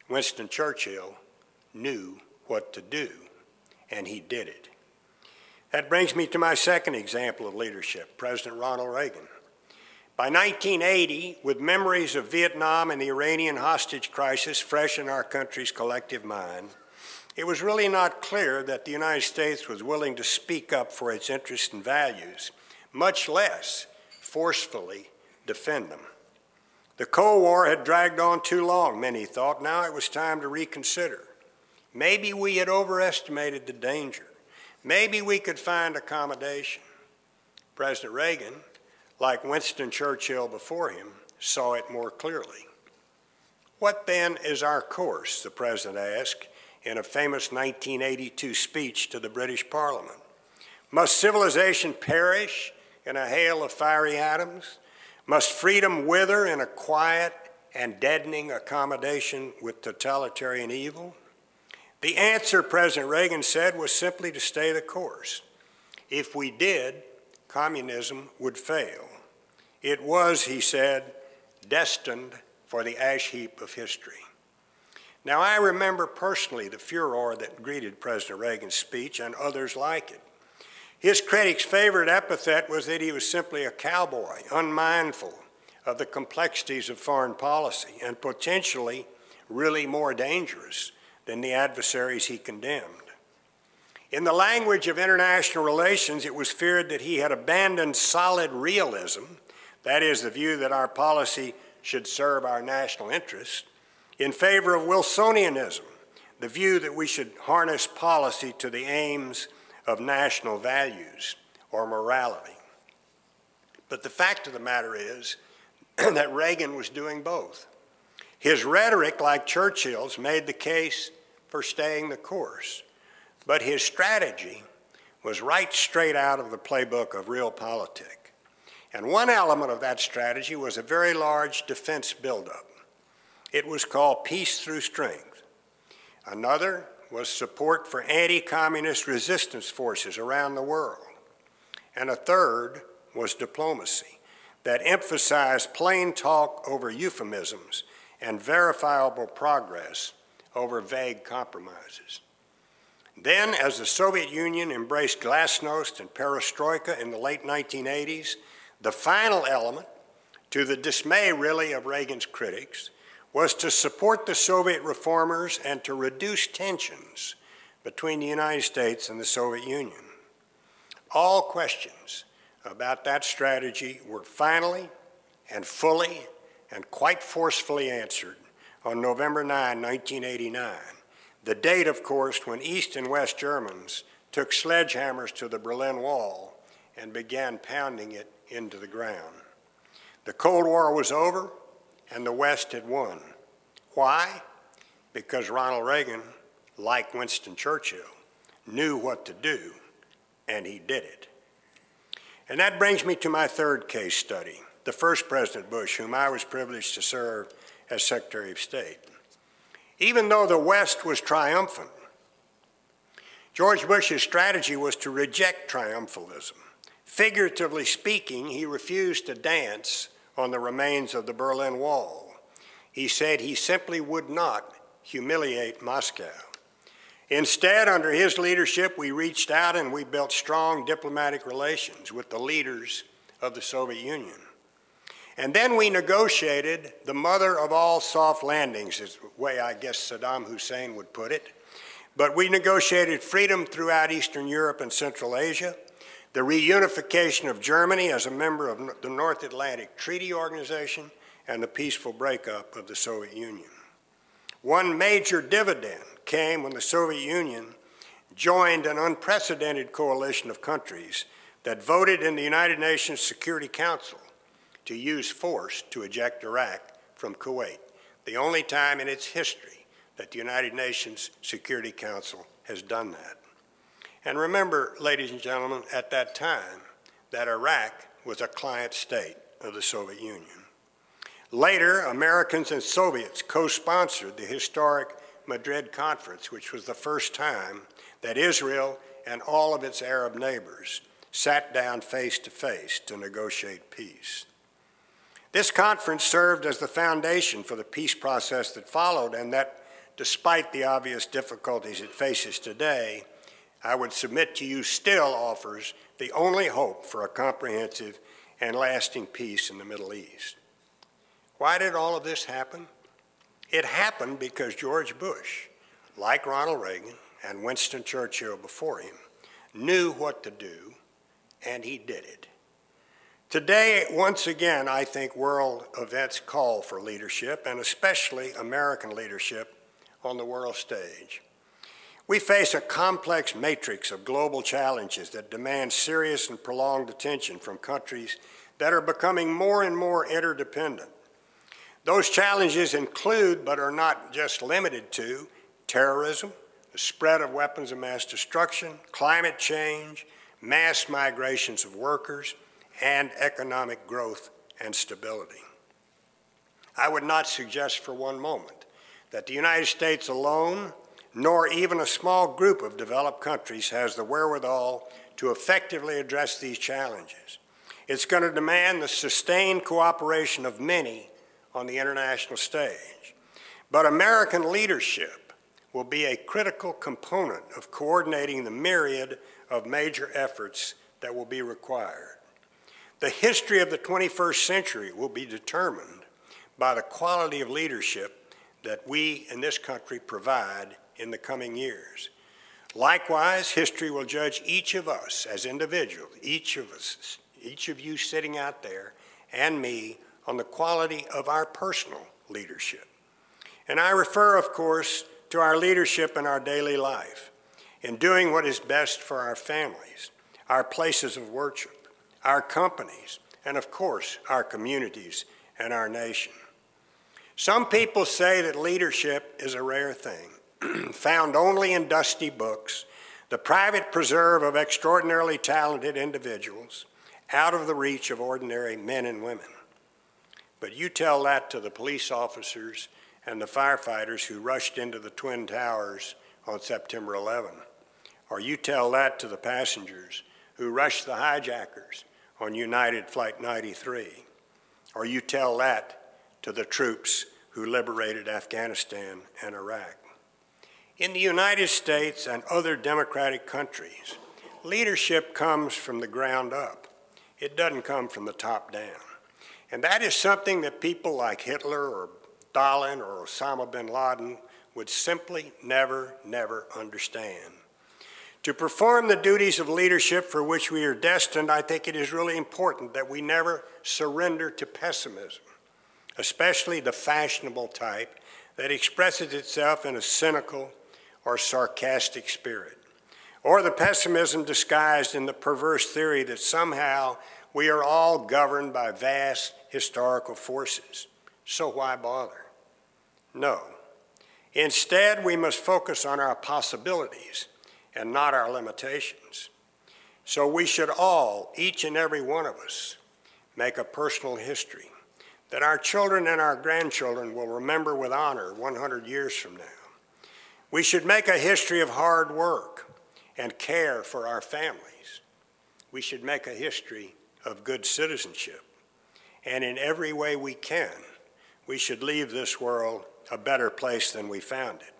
Winston Churchill knew what to do, and he did it. That brings me to my second example of leadership, President Ronald Reagan. By 1980, with memories of Vietnam and the Iranian hostage crisis fresh in our country's collective mind, it was really not clear that the United States was willing to speak up for its interests and values, much less forcefully defend them. The Cold War had dragged on too long, many thought. Now it was time to reconsider. Maybe we had overestimated the danger. Maybe we could find accommodation. President Reagan, like Winston Churchill before him, saw it more clearly. What then is our course, the president asked in a famous 1982 speech to the British Parliament. Must civilization perish in a hail of fiery atoms? Must freedom wither in a quiet and deadening accommodation with totalitarian evil? The answer, President Reagan said, was simply to stay the course. If we did, communism would fail. It was, he said, destined for the ash heap of history. Now, I remember personally the furor that greeted President Reagan's speech and others like it. His critics' favorite epithet was that he was simply a cowboy, unmindful of the complexities of foreign policy and potentially really more dangerous than the adversaries he condemned. In the language of international relations, it was feared that he had abandoned solid realism, that is, the view that our policy should serve our national interests, in favor of Wilsonianism, the view that we should harness policy to the aims of national values or morality. But the fact of the matter is that Reagan was doing both. His rhetoric, like Churchill's, made the case for staying the course, but his strategy was right straight out of the playbook of realpolitik. And one element of that strategy was a very large defense buildup. It was called peace through strength. Another was support for anti-communist resistance forces around the world. And a third was diplomacy that emphasized plain talk over euphemisms and verifiable progress over vague compromises. Then, as the Soviet Union embraced glasnost and perestroika in the late 1980s, the final element, to the dismay really of Reagan's critics, was to support the Soviet reformers and to reduce tensions between the United States and the Soviet Union. All questions about that strategy were finally and fully and quite forcefully answered on November 9, 1989, the date, of course, when East and West Germans took sledgehammers to the Berlin Wall and began pounding it into the ground. The Cold War was over, and the West had won. Why? Because Ronald Reagan, like Winston Churchill, knew what to do, and he did it. And that brings me to my third case study, the first President Bush, whom I was privileged to serve as Secretary of State. Even though the West was triumphant, George Bush's strategy was to reject triumphalism. Figuratively speaking, he refused to dance on the remains of the Berlin Wall. He said he simply would not humiliate Moscow. Instead, under his leadership, we reached out and we built strong diplomatic relations with the leaders of the Soviet Union. And then we negotiated the mother of all soft landings, is the way I guess Saddam Hussein would put it. But we negotiated freedom throughout Eastern Europe and Central Asia, the reunification of Germany as a member of the North Atlantic Treaty Organization, and the peaceful breakup of the Soviet Union. One major dividend came when the Soviet Union joined an unprecedented coalition of countries that voted in the United Nations Security Council to use force to eject Iraq from Kuwait, the only time in its history that the United Nations Security Council has done that. And remember, ladies and gentlemen, at that time, that Iraq was a client state of the Soviet Union. Later, Americans and Soviets co-sponsored the historic Madrid Conference, which was the first time that Israel and all of its Arab neighbors sat down face to face to negotiate peace. This conference served as the foundation for the peace process that followed and that despite the obvious difficulties it faces today, I would submit to you still offers the only hope for a comprehensive and lasting peace in the Middle East. Why did all of this happen? It happened because George Bush, like Ronald Reagan and Winston Churchill before him, knew what to do, and he did it. Today, once again, I think world events call for leadership, and especially American leadership on the world stage. We face a complex matrix of global challenges that demand serious and prolonged attention from countries that are becoming more and more interdependent. Those challenges include, but are not just limited to, terrorism, the spread of weapons of mass destruction, climate change, mass migrations of workers, and economic growth and stability. I would not suggest for one moment that the United States alone, nor even a small group of developed countries, has the wherewithal to effectively address these challenges. It's going to demand the sustained cooperation of many on the international stage. But American leadership will be a critical component of coordinating the myriad of major efforts that will be required. The history of the 21st century will be determined by the quality of leadership that we in this country provide in the coming years. Likewise, history will judge each of us as individuals, each of you sitting out there, and me, on the quality of our personal leadership. And I refer, of course, to our leadership in our daily life, in doing what is best for our families, our places of worship, our companies, and of course, our communities and our nation. Some people say that leadership is a rare thing, found only in dusty books, the private preserve of extraordinarily talented individuals, out of the reach of ordinary men and women. But you tell that to the police officers and the firefighters who rushed into the Twin Towers on September 11, or you tell that to the passengers who rushed the hijackers on United Flight 93, or you tell that to the troops who liberated Afghanistan and Iraq. In the United States and other democratic countries, leadership comes from the ground up. It doesn't come from the top down. And that is something that people like Hitler or Stalin or Osama bin Laden would simply never understand. To perform the duties of leadership for which we are destined, I think it is really important that we never surrender to pessimism, especially the fashionable type that expresses itself in a cynical or sarcastic spirit, or the pessimism disguised in the perverse theory that somehow we are all governed by vast historical forces, so why bother? No. Instead, we must focus on our possibilities and not our limitations. So we should all, each and every one of us, make a personal history that our children and our grandchildren will remember with honor 100 years from now. We should make a history of hard work and care for our families. We should make a history of good citizenship. And in every way we can, we should leave this world a better place than we found it.